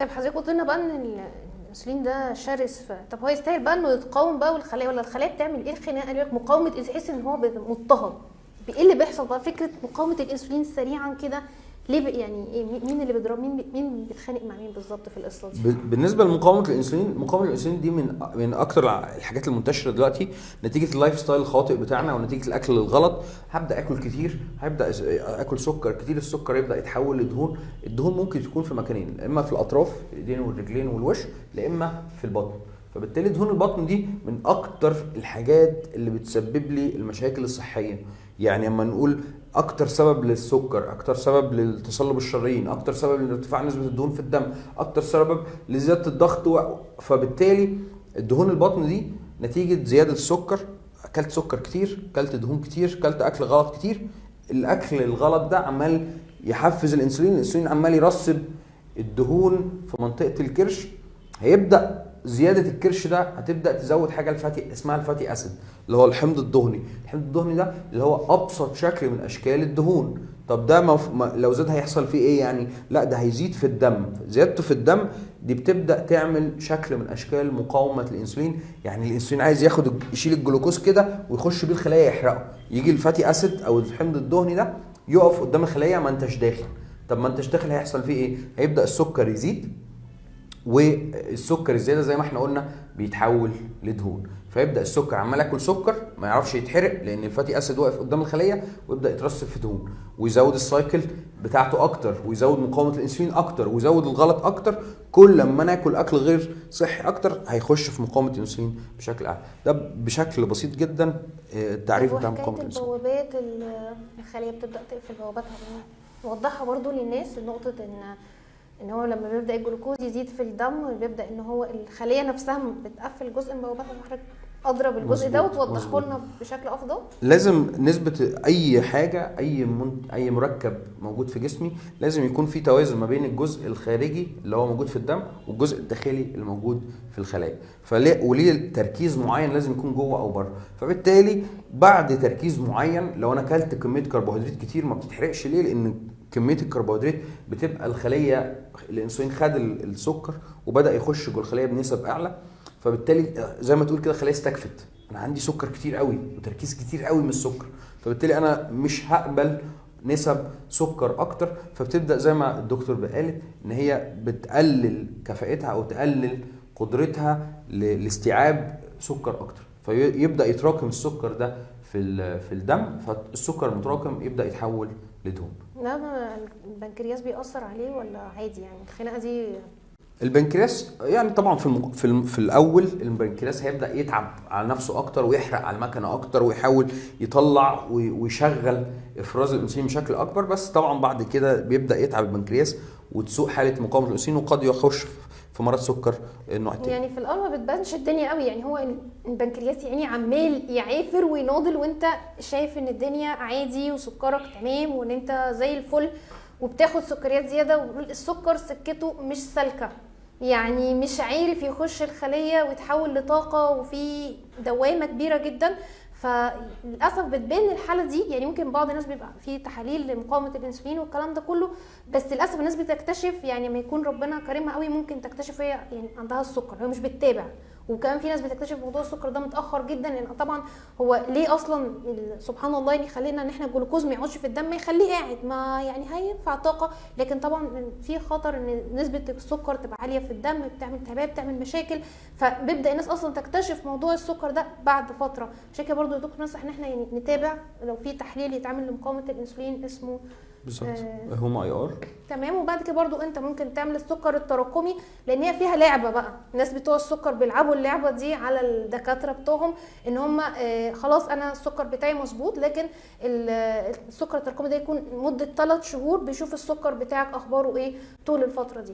طيب حضرتك قلت لنا بقى ان الانسولين ده شرس طب هو يستاهل بقى انه يتقاوم بقى والخلايا ولا الخلايا بتعمل ايه الخناقه اللي مقاومه تحس ان هو مضطهد؟ ايه اللي بيحصل بقى فكره مقاومه الانسولين سريعا كده؟ ليه يعني إيه؟ مين اللي بيضرب مين بيتخانق مع مين بالظبط في القصه دي؟ بالنسبه لمقاومه الانسولين، مقاومه الانسولين دي من اكتر الحاجات المنتشره دلوقتي نتيجه اللايف ستايل الخاطئ بتاعنا ونتيجه الاكل الغلط. هبدا اكل كتير، هبدا اكل سكر كتير، السكر يبدا يتحول لدهون. الدهون ممكن تكون في مكانين، اما في الاطراف الايدين والرجلين والوش، لا اما في البطن. فبالتالي دهون البطن دي من اكتر الحاجات اللي بتسبب لي المشاكل الصحيه. يعني اما نقول اكتر سبب للسكر، اكتر سبب للتصلب الشرايين، اكتر سبب لارتفاع نسبه الدهون في الدم، اكتر سبب لزياده الضغط فبالتالي الدهون البطن دي نتيجه زياده السكر. اكلت سكر كتير، اكلت دهون كتير، اكلت اكل غلط كتير. الاكل الغلط ده عمال يحفز الانسولين عمال يرسب الدهون في منطقه الكرش. هيبدا زياده الكرش ده هتبدا تزود حاجه الفاتي اسمها الفاتي اسيد، اللي هو الحمض الدهني. الحمض الدهني ده اللي هو ابسط شكل من اشكال الدهون. طب ده لو زاد هيحصل فيه ايه يعني؟ لا، ده هيزيد في الدم. زيادته في الدم دي بتبدا تعمل شكل من اشكال مقاومه الانسولين. يعني الانسولين عايز يشيل الجلوكوز كده ويخش بيه الخلايا يحرقه، يجي الفاتي اسيد او الحمض الدهني ده يقف قدام الخلايا. ما انتش داخل. طب ما انتش داخل هيحصل فيه ايه؟ هيبدا السكر يزيد، والسكر الزياده زي ما احنا قلنا بيتحول لدهون. فيبدا السكر عمال ياكل سكر ما يعرفش يتحرق لان الفاتي اسيد واقف قدام الخليه، ويبدا يترسب في دهون ويزود السايكل بتاعته اكتر، ويزود مقاومه الانسولين اكتر، ويزود الغلط اكتر. كل لما ناكل اكل غير صحي اكتر هيخش في مقاومه الانسولين بشكل اعلى. ده بشكل بسيط جدا التعريف بتاع مقاومه الانسولين. البوابات الخليه بتبدا تقفل بواباتها، نوضحها برضو للناس نقطه ان هو لما بيبدا الجلوكوز يزيد في الدم بيبدا ان هو الخليه نفسها بتقفل جزء من بوابتها. حضرتك اضرب الجزء ده وتوضحه لنا بشكل افضل. لازم نسبه اي حاجه، اي مركب موجود في جسمي لازم يكون في توازن ما بين الجزء الخارجي اللي هو موجود في الدم والجزء الداخلي اللي موجود في الخلايا. وليه تركيز معين لازم يكون جوه او بره. فبالتالي بعد تركيز معين لو انا اكلت كميه كربوهيدرات كتير ما بتتحرقش. ليه؟ لان كميه الكربوهيدرات بتبقى الخليه، الانسولين خد السكر وبدا يخش جوه الخليه بنسب اعلى. فبالتالي زي ما تقول كده الخليه استكفت. انا عندي سكر كتير قوي وتركيز كتير قوي من السكر، فبالتالي انا مش هقبل نسب سكر اكتر. فبتبدا زي ما الدكتور قالت ان هي بتقلل كفاءتها او تقلل قدرتها لاستيعاب سكر اكتر، فيبدا يتراكم السكر ده في الدم. فالسكر المتراكم يبدا يتحول لدهون. لا البنكرياس بيأثر عليه ولا عادي يعني الخناقه دي؟ البنكرياس يعني طبعا في الاول البنكرياس هيبدا يتعب على نفسه اكتر ويحرق على المكنه اكتر ويحاول يطلع ويشغل افراز الانسولين بشكل اكبر. بس طبعا بعد كده بيبدا يتعب البنكرياس وتسوء حاله مقاومه الانسولين وقد يخش في مرض سكر النوع الثاني. يعني في الاول ما بتبانش الدنيا قوي، يعني هو البنكرياس يعني عمال يعافر ويناضل وانت شايف ان الدنيا عادي وسكرك تمام وان انت زي الفل وبتاخد سكريات زياده، والسكر سكته مش سالكه، يعني مش عارف يخش الخليه ويتحول لطاقه وفي دوامه كبيره جدا. فللاسف بتبان الحاله دي. يعني ممكن بعض الناس بيبقى في تحاليل لمقاومه الانسولين والكلام ده كله، بس للاسف الناس بتكتشف يعني ما يكون ربنا كريمها قوي ممكن تكتشف هي يعني عندها السكر، هي مش بتتابع. وكمان في ناس بتكتشف موضوع السكر ده متاخر جدا، لان طبعا هو ليه اصلا سبحان الله يعني خلينا ان احنا الجلوكوز ما يقعدش في الدم، ما يخليه قاعد، ما يعني هينفع طاقه، لكن طبعا في خطر ان نسبه السكر تبقى عاليه في الدم، بتعمل التهابات، بتعمل مشاكل. فبيبدا الناس اصلا تكتشف موضوع السكر ده بعد فتره. عشان كده برضو يا دكتور ننصح ان احنا يعني نتابع لو في تحليل يتعمل لمقاومه الانسولين اسمه بالظبط هما اي ار. تمام. وبعد كده برضو انت ممكن تعمل السكر التراكمي، لان هي فيها لعبه بقى. الناس بتوع السكر بيلعبوا اللعبه دي على الدكاتره بتوعهم ان هم خلاص انا السكر بتاعي مظبوط، لكن السكر التراكمي ده يكون مده 3 شهور بيشوف السكر بتاعك اخباره ايه طول الفتره دي.